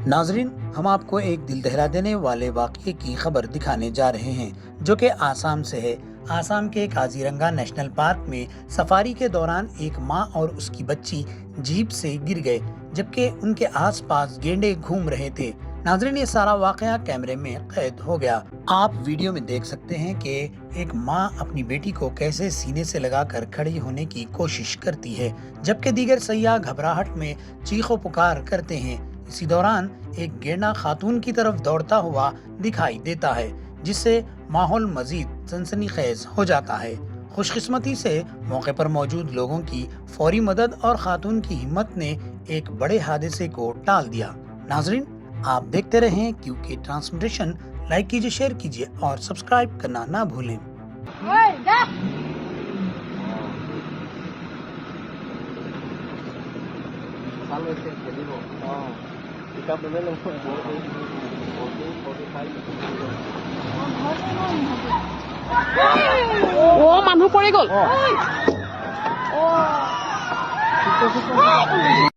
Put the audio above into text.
नाजरीन, हम आपको एक दिल दहला देने वाले वाक़ये की खबर दिखाने जा रहे हैं जो कि आसाम से है। आसाम के काजीरंगा नेशनल पार्क में सफारी के दौरान एक माँ और उसकी बच्ची जीप से गिर गए जबकि उनके आसपास गेंडे घूम रहे थे। नाजरीन, ये सारा वाक़या कैमरे में कैद हो गया। आप वीडियो में देख सकते हैं कि एक माँ अपनी बेटी को कैसे सीने से लगाकर खड़ी होने की कोशिश करती है जबकि दीगर सयाह घबराहट में चीखो पुकार करते हैं। इसी दौरान एक गेंडा खातून की तरफ दौड़ता हुआ दिखाई देता है जिससे माहौल मजीद सनसनीखेज हो जाता है। खुशकिस्मती से मौके पर मौजूद लोगों की फौरी मदद और खातून की हिम्मत ने एक बड़े हादसे को टाल दिया। नाजरीन, आप देखते रहें क्योंकि ट्रांसमिटेशन। लाइक कीजिए, शेयर कीजिए और सब्सक्राइब करना ना भूलें। মানুহ পৰি গ'ল।